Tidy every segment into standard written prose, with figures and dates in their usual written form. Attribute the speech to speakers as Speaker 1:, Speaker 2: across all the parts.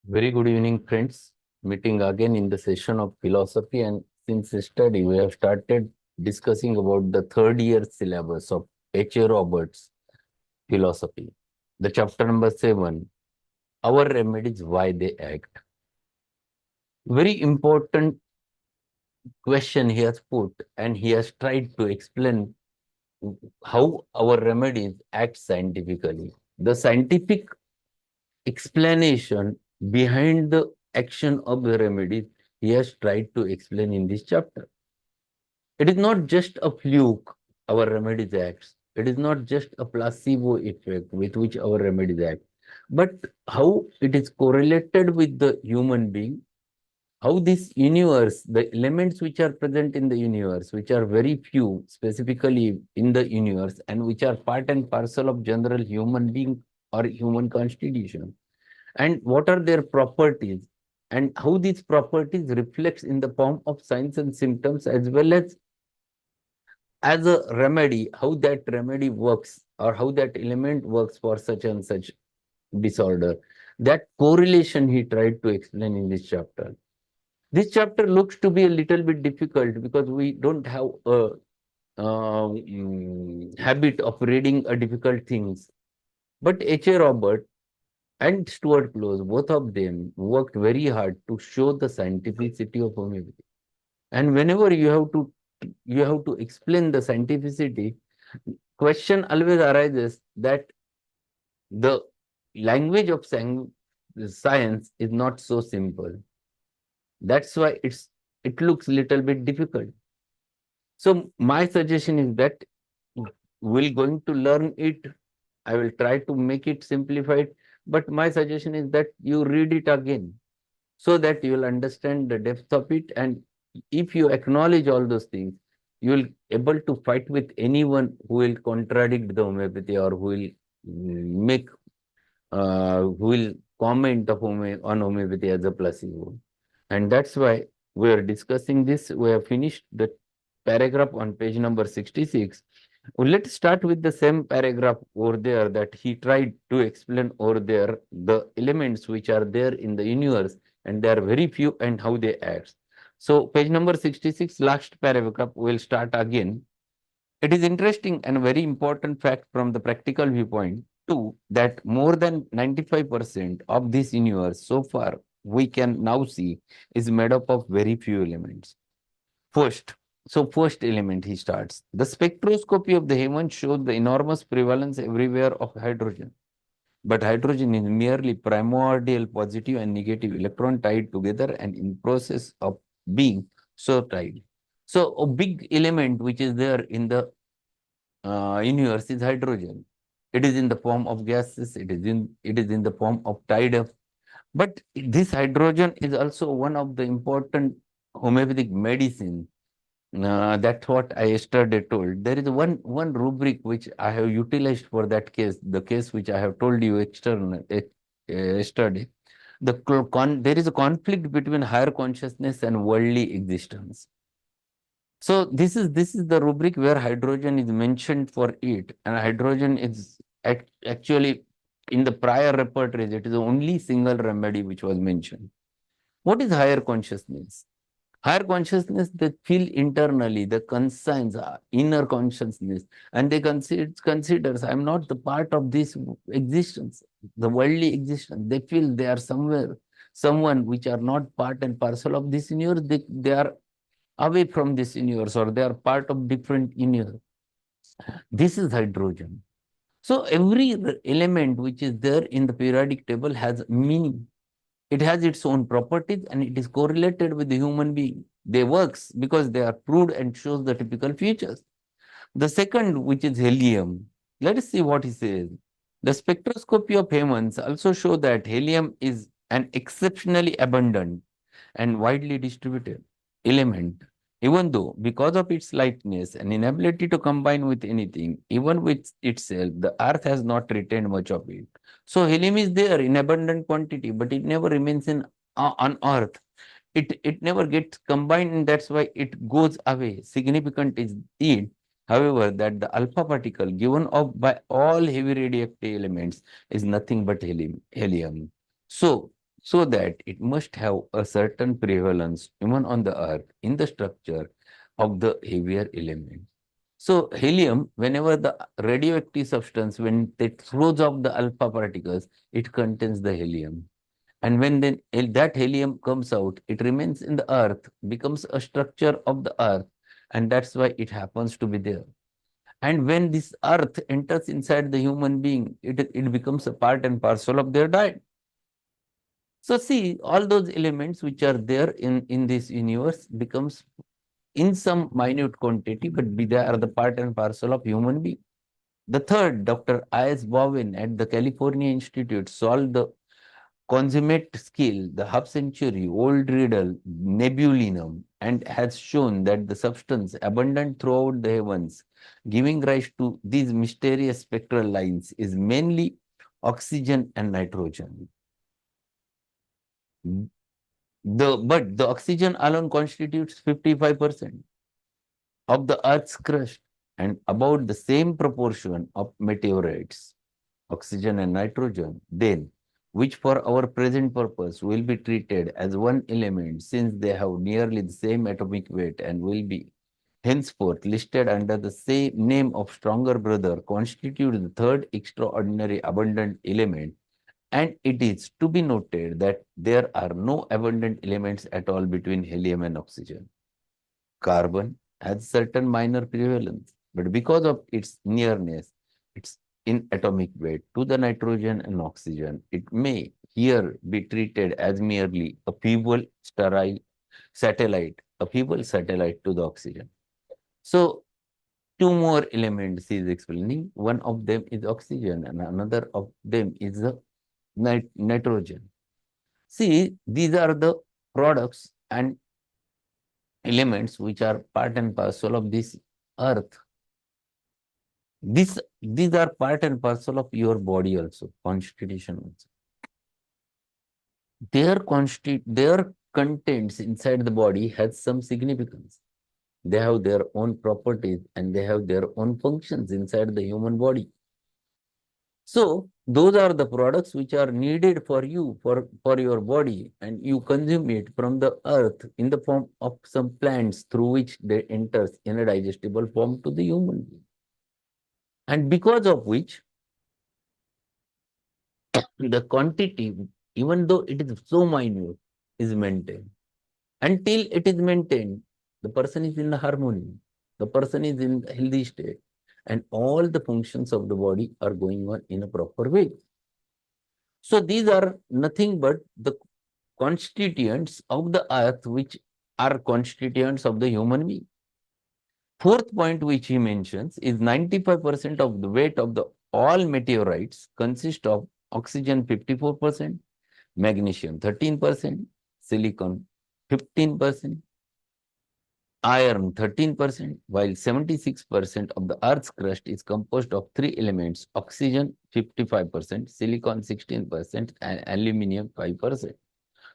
Speaker 1: Very good evening, friends. Meeting again in the session of philosophy, and since yesterday we have started discussing about the third year syllabus of H.A. Roberts' philosophy. The chapter number 7, Our Remedies, Why They Act. Very important question he has put, and he has tried to explain how our remedies act scientifically. The scientific explanation behind the action of the remedies he has tried to explain in this chapter. It is not just a fluke our remedies acts. It is not just a placebo effect with which our remedies act, but how it is correlated with the human being, how this universe, the elements which are present in the universe, which are very few specifically in the universe and which are part and parcel of general human being or human constitution, and what are their properties, and how these properties reflects in the form of signs and symptoms, as a remedy, how that remedy works or how that element works for such and such disorder. That correlation he tried to explain in this chapter. This chapter looks to be a little bit difficult because we don't have a habit of reading difficult things. But H.A. Robert and Stuart Close, both of them worked very hard to show the scientificity of homeopathy. And whenever you have to explain the scientificity, question always arises that the language of science is not so simple. That's why it looks a little bit difficult. So my suggestion is that we're going to learn it. I will try to make it simplified, but my suggestion is that you read it again so that you will understand the depth of it. And if you acknowledge all those things, you will able to fight with anyone who will contradict the homeopathy or who will make who will comment on homeopathy as a placebo. And that's why we are discussing this. We have finished the paragraph on page number 66. Well, let's start with the same paragraph over there that he tried to explain over there the elements which are there in the universe, and they are very few, and how they act. So page number 66, last paragraph, we'll start again. It is interesting and very important fact from the practical viewpoint too that more than 95% of this universe so far we can now see is made up of very few elements. First element he starts. The spectroscopy of the heavens shows the enormous prevalence everywhere of hydrogen. But hydrogen is merely primordial positive and negative electron tied together and in process of being so tied. So a big element which is there in the universe is hydrogen. It is in the form of gases. It is in the form of tide. But this hydrogen is also one of the important homeopathic medicine. That's what I yesterday told. There is one rubric which I have utilized for that case, the case which I have told you yesterday. There is a conflict between higher consciousness and worldly existence. So this is the rubric where hydrogen is mentioned for it, and hydrogen is actually in the prior repertories. It is the only single remedy which was mentioned. What is higher consciousness? Higher consciousness, they feel internally, the conscience, inner consciousness, and they considers I'm not the part of this existence, the worldly existence. They feel they are somewhere, someone which are not part and parcel of this universe. They are away from this universe, or they are part of different universe. This is hydrogen. So every element which is there in the periodic table has meaning. It has its own properties and it is correlated with the human being. They works because they are proved and shows the typical features. The second, which is helium. Let us see what he says. The spectroscopy of heavens also show that helium is an exceptionally abundant and widely distributed element, even though because of its lightness and inability to combine with anything, even with itself, the earth has not retained much of it. So helium is there in abundant quantity, but it never remains on earth. It never gets combined, and that's why it goes away. Significant is it, however, that the alpha particle given off by all heavy radioactive elements is nothing but helium. So so that it must have a certain prevalence even on the earth in the structure of the heavier element. So helium, whenever the radioactive substance, when it throws off the alpha particles, it contains the helium. And when then that helium comes out, it remains in the earth, becomes a structure of the earth, and that's why it happens to be there. And when this earth enters inside the human being, it becomes a part and parcel of their diet. So see, all those elements which are there in this universe becomes in some minute quantity, but they are the part and parcel of human being. The third, Dr. I.S. Bowen at the California Institute solved the consummate skill, the half-century-old riddle nebulinum, and has shown that the substance abundant throughout the heavens, giving rise to these mysterious spectral lines, is mainly oxygen and nitrogen. But the oxygen alone constitutes 55% of the Earth's crust and about the same proportion of meteorites, oxygen and nitrogen, then, which for our present purpose will be treated as one element since they have nearly the same atomic weight and will be henceforth listed under the same name of stronger brother, constitute the third extraordinary abundant element. And it is to be noted that there are no abundant elements at all between helium and oxygen. Carbon has certain minor prevalence, but because of its nearness, its in atomic weight to the nitrogen and oxygen, it may here be treated as merely a feeble satellite to the oxygen. So two more elements he is explaining. One of them is oxygen and another of them is the nitrogen. See, these are the products and elements which are part and parcel of this earth. These are part and parcel of your body also, constitution also. Their contents inside the body has some significance. They have their own properties and they have their own functions inside the human body. So those are the products which are needed for you, for your body, and you consume it from the earth in the form of some plants through which they enters in a digestible form to the human being. And because of which the quantity, even though it is so minute, is maintained. Until it is maintained, the person is in the harmony, the person is in a healthy state, and all the functions of the body are going on in a proper way. So these are nothing but the constituents of the earth, which are constituents of the human being. Fourth point which he mentions is 95% of the weight of the all meteorites consist of oxygen 54%, magnesium 13%, silicon 15%, iron 13%, while 76% of the Earth's crust is composed of three elements, oxygen 55%, silicon 16%, and aluminium 5%.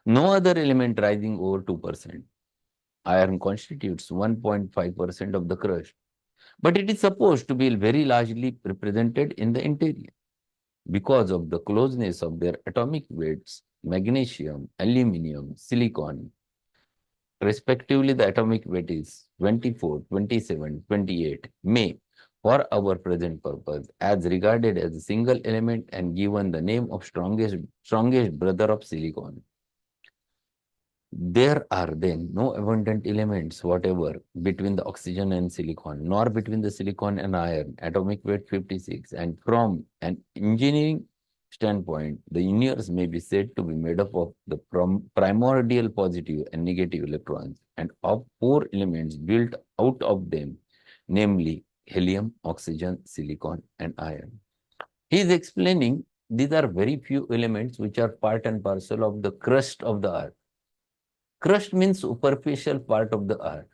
Speaker 1: No other element rising over 2%. Iron constitutes 1.5% of the crust, but it is supposed to be very largely represented in the interior. Because of the closeness of their atomic weights, magnesium, aluminium, silicon, respectively, the atomic weight is 24, 27, 28, may, for our present purpose, as regarded as a single element and given the name of strongest brother of silicon. There are then no abundant elements whatever between the oxygen and silicon, nor between the silicon and iron, atomic weight 56. And from an engineering standpoint, the universe may be said to be made up of the primordial positive and negative electrons and of four elements built out of them, namely helium, oxygen, silicon, and iron. He is explaining these are very few elements which are part and parcel of the crust of the earth. Crust means superficial part of the earth.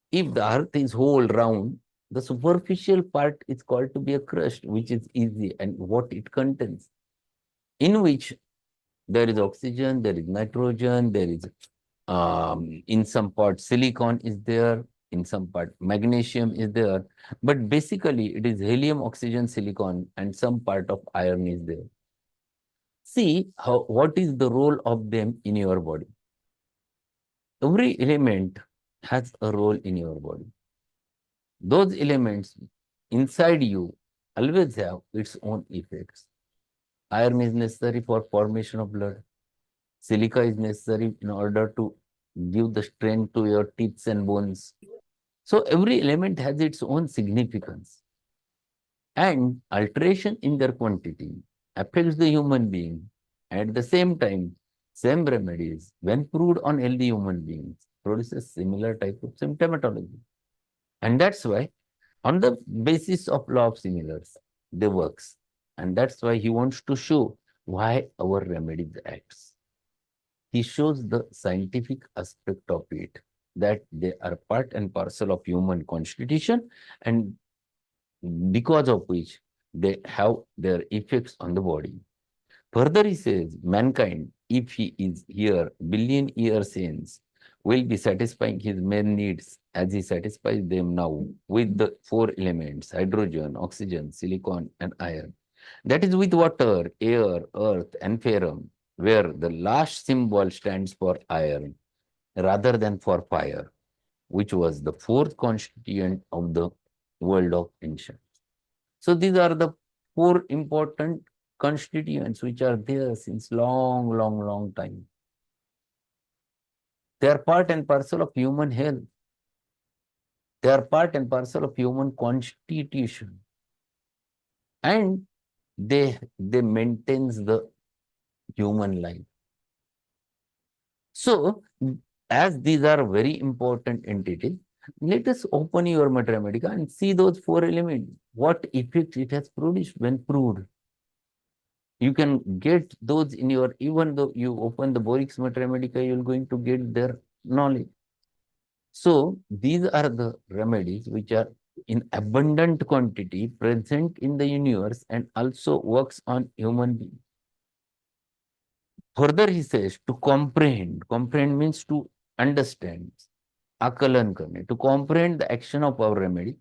Speaker 1: If the earth is whole round, the superficial part is called to be a crust, which is easy and what it contains, in which there is oxygen, there is nitrogen, there is in some part silicon is there, in some part magnesium is there, but basically it is helium, oxygen, silicon, and some part of iron is there. See what is the role of them in your body. Every element has a role in your body. Those elements inside you always have its own effects. Iron is necessary for formation of blood. Silica is necessary in order to give the strength to your teeth and bones. So every element has its own significance. And alteration in their quantity affects the human being. At the same time, same remedies, when proved on healthy human beings, produces similar type of symptomatology. And that's why, on the basis of law of similars, they works. And that's why he wants to show why our remedies acts. He shows the scientific aspect of it, that they are part and parcel of human constitution, and because of which they have their effects on the body. Further, he says, mankind, if he is here billion years hence, will be satisfying his main needs as he satisfies them now with the four elements, hydrogen, oxygen, silicon, and iron. That is with water, air, earth, and ferrum, where the last symbol stands for iron rather than for fire, which was the fourth constituent of the world of ancient. So these are the four important constituents which are there since long, long, long time. They are part and parcel of human health. They are part and parcel of human constitution. And they maintains the human life. So, as these are very important entities, let us open your Mathematics and see those four elements, what effect it has produced when proved. You can get those in your, even though you open the Borix Mathematica, you're going to get their knowledge. So these are the remedies which are in abundant quantity present in the universe and also works on human beings. Further, he says to comprehend. Comprehend means to understand. Akalan karne. To comprehend the action of our remedy,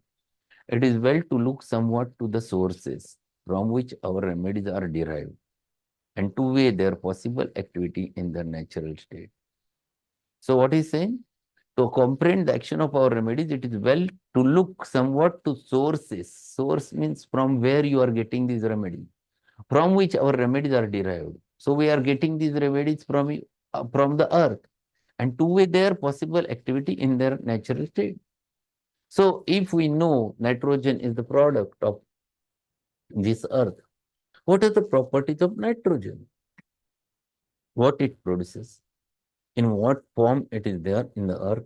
Speaker 1: it is well to look somewhat to the sources from which our remedies are derived and to weigh their possible activity in their natural state. So what is saying? To comprehend the action of our remedies, it is well to look somewhat to sources. Source means from where you are getting these remedies, from which our remedies are derived. So we are getting these remedies from the earth and to weigh their possible activity in their natural state. So if we know nitrogen is the product of this earth, what are the properties of nitrogen? What it produces? In what form it is there in the earth?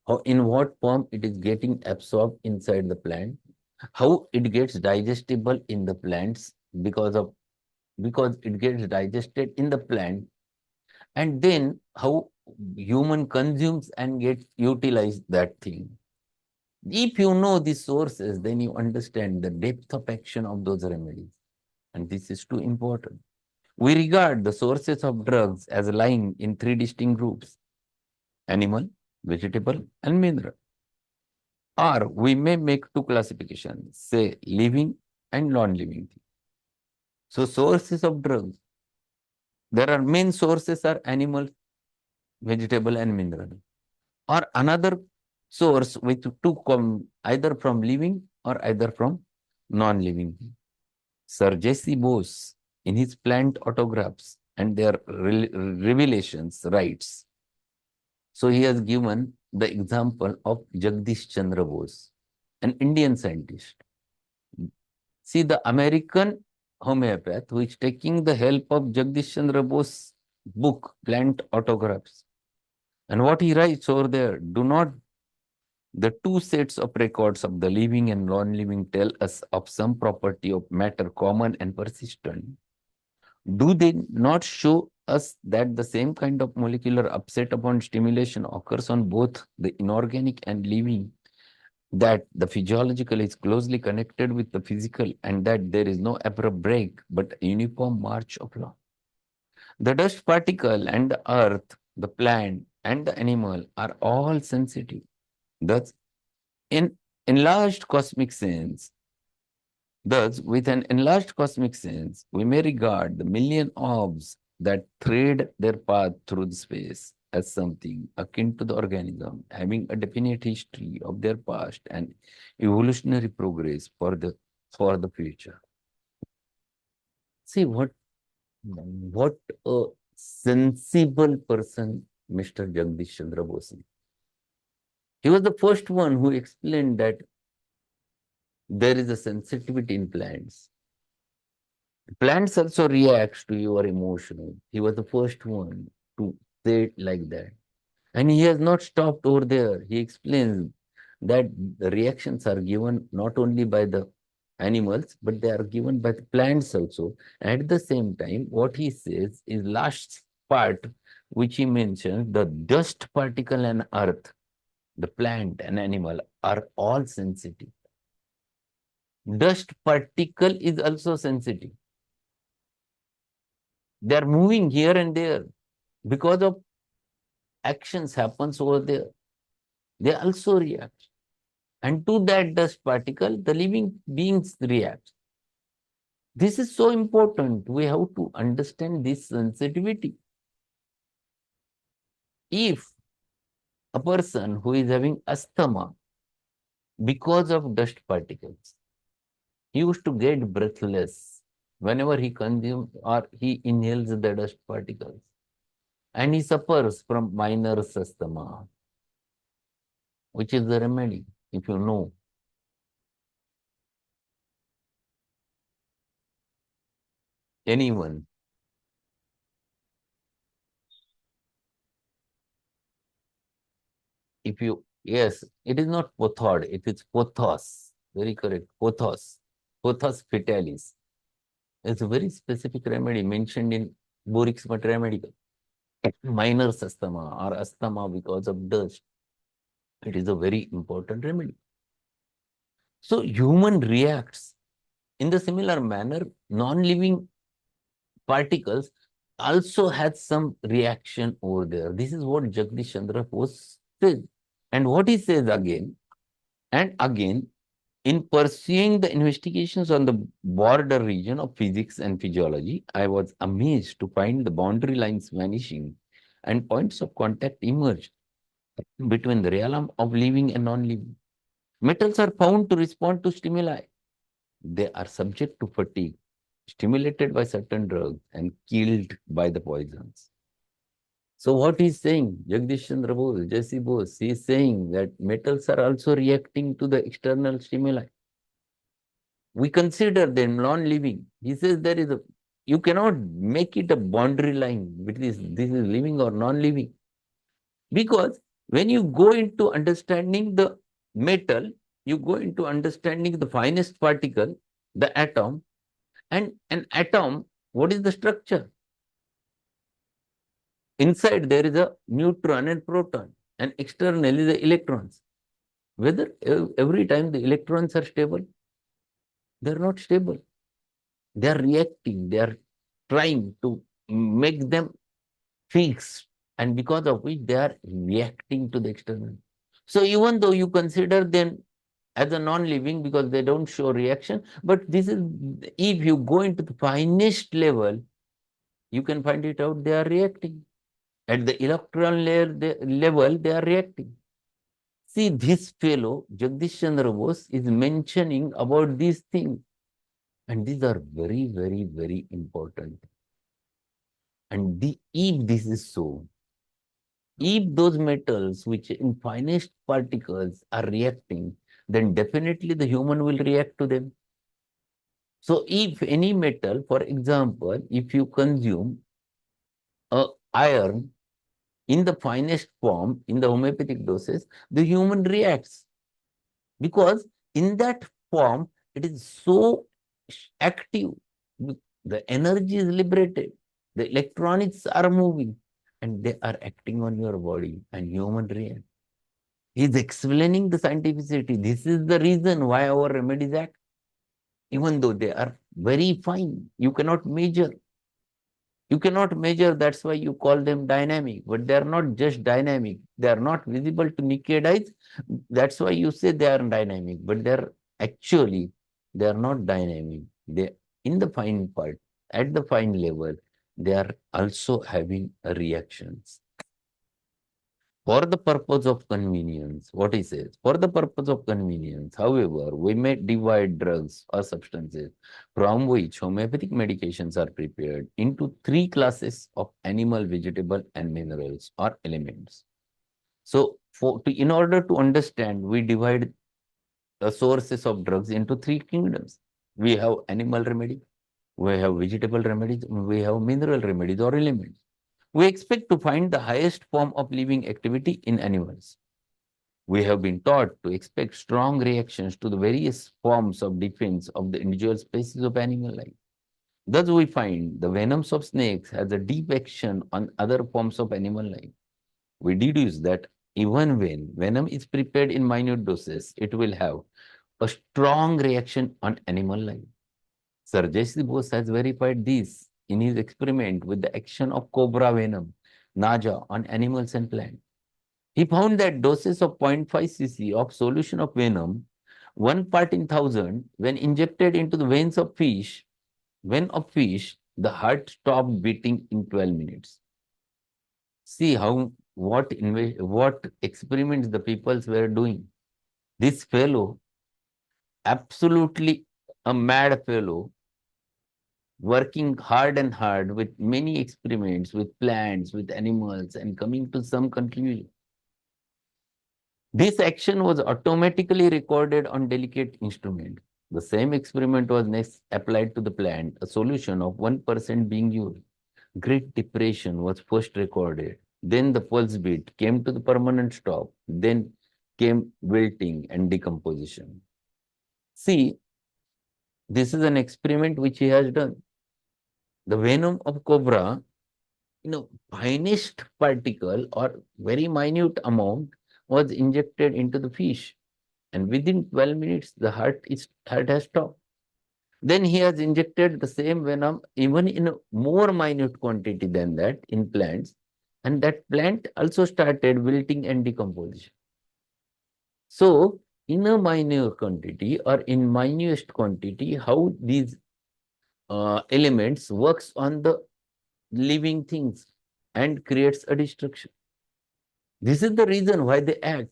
Speaker 1: How, in what form it is getting absorbed inside the plant? How it gets digestible in the plants because it gets digested in the plant, and then how human consumes and gets utilized that thing. If you know the sources, then you understand the depth of action of those remedies. And this is too important. We regard the sources of drugs as lying in three distinct groups: animal, vegetable, and mineral. Or we may make two classifications, say living and non-living. So sources of drugs, there are main sources are animal, vegetable, and mineral. Or another source which to come either from living or either from non-living. Sir J.C. Bose, in his plant autographs and their revelations, writes. So he has given the example of Jagdish Chandra Bose, an Indian scientist. See, the American homeopath who is taking the help of Jagdish Chandra Bose's book, Plant Autographs. And what he writes over there, do not the two sets of records of the living and non-living tell us of some property of matter common and persistent? Do they not show us that the same kind of molecular upset upon stimulation occurs on both the inorganic and living, that the physiological is closely connected with the physical, and that there is no abrupt break but a uniform march of law? The dust particle and the earth, the plant and the animal are all sensitive. Thus, in enlarged cosmic sense, Thus, with an enlarged cosmic sense, we may regard the million orbs that thread their path through the space as something akin to the organism, having a definite history of their past and evolutionary progress for the future. See what a sensible person Mr. Jagdish Chandra Bose is. He was the first one who explained that there is a sensitivity in plants. Plants also reacts to your emotion. He was the first one to say it like that. And he has not stopped over there. He explains that the reactions are given not only by the animals, but they are given by the plants also. At the same time, what he says is last part, which he mentions, the dust particle and earth, the plant and animal are all sensitive. Dust particle is also sensitive. They are moving here and there because of actions happens over there. They also react. And to that dust particle, the living beings react. This is so important. We have to understand this sensitivity. If a person who is having asthma because of dust particles, he used to get breathless whenever he consumes or he inhales the dust particles. And he suffers from minor asthma, which is the remedy, if you know. Anyone. If you, yes, it is not pothod, it is pothos. Very correct. Pothos. Pothos fetalis. It's a very specific remedy mentioned in Borix Remedical. Minor asthma or asthma because of dust. It is a very important remedy. So human reacts in the similar manner. Non-living particles also has some reaction over there. This is what Jagdish Chandra Bose says. And what he says again and again, in pursuing the investigations on the border region of physics and physiology, I was amazed to find the boundary lines vanishing and points of contact emerged between the realm of living and non-living. Metals are found to respond to stimuli. They are subject to fatigue, stimulated by certain drugs, and killed by the poisons. So what he's saying, Jagdish Chandra Bose, J.C. Bose, he is saying that metals are also reacting to the external stimuli. We consider them non-living. He says there is a, you cannot make it a boundary line between this is living or non-living. Because when you go into understanding the metal, you go into understanding the finest particle, the atom, and an atom, what is the structure? Inside there is a neutron and proton, and externally the electrons. Whether every time the electrons are stable, they are not stable. They are reacting, they are trying to make them fixed, and because of which they are reacting to the external. So even though you consider them as a non-living because they don't show reaction, but this is, if you go into the finest level, you can find it out they are reacting. At the electron level, they are reacting. See, this fellow, Jagdish Chandra Bose, is mentioning about these things. And these are very, very, very important. And if this is so, if those metals which in finest particles are reacting, then definitely the human will react to them. So if any metal, for example, if you consume iron in the finest form, in the homeopathic doses, the human reacts. Because in that form, it is so active. The energy is liberated. The electronics are moving and they are acting on your body and human react. He is explaining the scientificity. This is the reason why our remedies act. Even though they are very fine, you cannot measure. You cannot measure, that's why you call them dynamic, but they are not just dynamic. They are not visible to naked eyes. That's why you say they are dynamic, but they are actually they are not dynamic. They, in the fine part, at the fine level, they are also having reactions. For the purpose of convenience, what he says, for the purpose of convenience, however, we may divide drugs or substances from which homeopathic medications are prepared into three classes of animal, vegetable, and minerals or elements. So, in order to understand, we divide the sources of drugs into three kingdoms. We have animal remedy, we have vegetable remedies, we have mineral remedies or elements. We expect to find the highest form of living activity in animals. We have been taught to expect strong reactions to the various forms of defense of the individual species of animal life. Thus, we find the venoms of snakes has a deep action on other forms of animal life. We deduce that even when venom is prepared in minute doses, it will have a strong reaction on animal life. Sir J.C. Bose has verified this in his experiment with the action of cobra venom, naja, on animals and plants. He found that doses of 0.5 cc of solution of venom, 1 part in 1,000, when injected into the vein of fish, the heart stopped beating in 12 minutes. See how what experiments the peoples were doing. This fellow, absolutely a mad fellow, working hard and hard with many experiments with plants, with animals, and coming to some conclusion. This action was automatically recorded on delicate instrument. The same experiment was next applied to the plant, a solution of 1% being used. Great depression was first recorded. Then the pulse beat came to the permanent stop. Then came wilting and decomposition. See, this is an experiment which he has done. The venom of cobra, finest particle or very minute amount was injected into the fish. And within 12 minutes, the heart has stopped. Then he has injected the same venom even in a more minute quantity than that in plants. And that plant also started wilting and decomposition. So, in a minor quantity or in minutest quantity, how these elements works on the living things and creates a destruction. This is the reason why they act.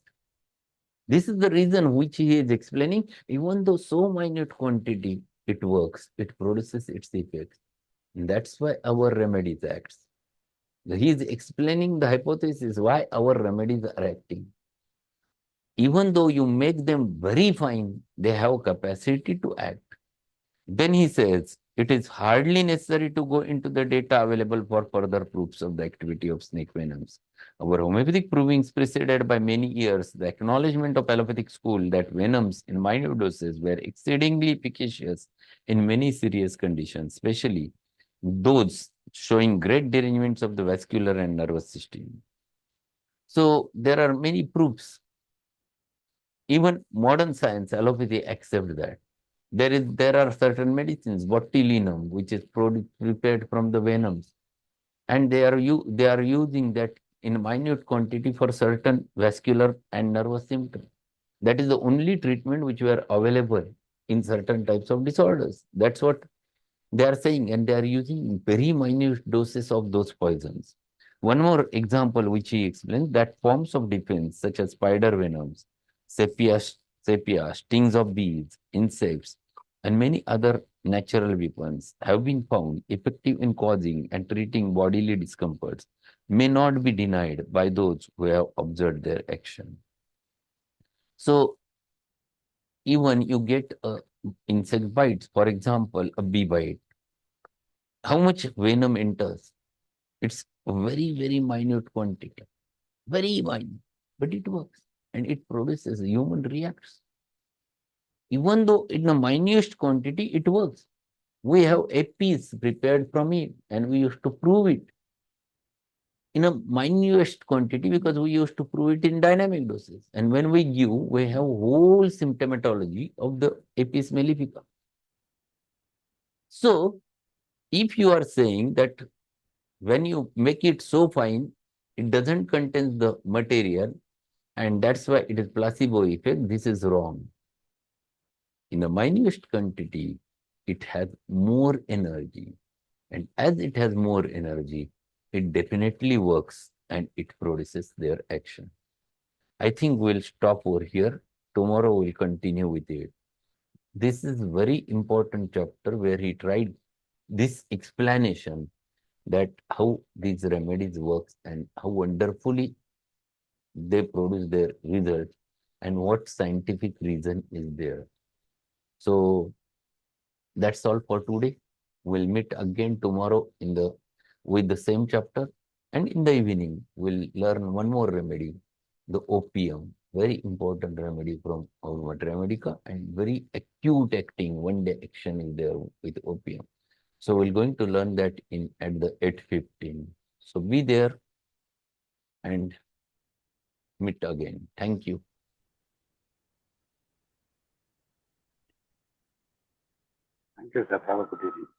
Speaker 1: This is the reason which he is explaining. Even though so minute quantity it works, it produces its effects. And that's why our remedies acts. He is explaining the hypothesis why our remedies are acting. Even though you make them very fine, they have capacity to act. Then he says, it is hardly necessary to go into the data available for further proofs of the activity of snake venoms. Our homeopathic provings preceded by many years the acknowledgement of allopathic school that venoms in minor doses were exceedingly efficacious in many serious conditions, especially those showing great derangements of the vascular and nervous system. So there are many proofs. Even modern science, allopathy, accepts that. There are certain medicines, botulinum, which is prepared from the venoms, and they are using that in minute quantity for certain vascular and nervous symptoms. That is the only treatment which were available in certain types of disorders. That's what they are saying, and they are using very minute doses of those poisons. One more example which he explains, that forms of defense such as spider venoms, sepia, stings of bees, insects, and many other natural weapons have been found effective in causing and treating bodily discomforts may not be denied by those who have observed their action. So, even you get insect bites, for example, a bee bite, how much venom enters? It's a very, very minute quantity, very minute, but it works and it produces, human reacts. Even though in a minute quantity, it works. We have APs prepared from it and we used to prove it in a minute quantity because we used to prove it in dynamic doses. And when we give, we have whole symptomatology of the Apis mellifica. So, if you are saying that when you make it so fine, it doesn't contain the material, and that's why it is placebo effect, this is wrong. In a minute quantity, it has more energy. And as it has more energy, it definitely works and it produces their action. I think we'll stop over here. Tomorrow we'll continue with it. This is very important chapter where he tried this explanation that how these remedies works and how wonderfully they produce their result and what scientific reason is there. So that's all for today. We'll meet again tomorrow in the with the same chapter, and in the evening we'll learn one more remedy, the opium, very important remedy from our Remedica and very acute acting, one day action is there with opium. So we're going to learn that in at the 8:15. So be there and meet again. Thank you.
Speaker 2: Thank you, sir. Have a good evening.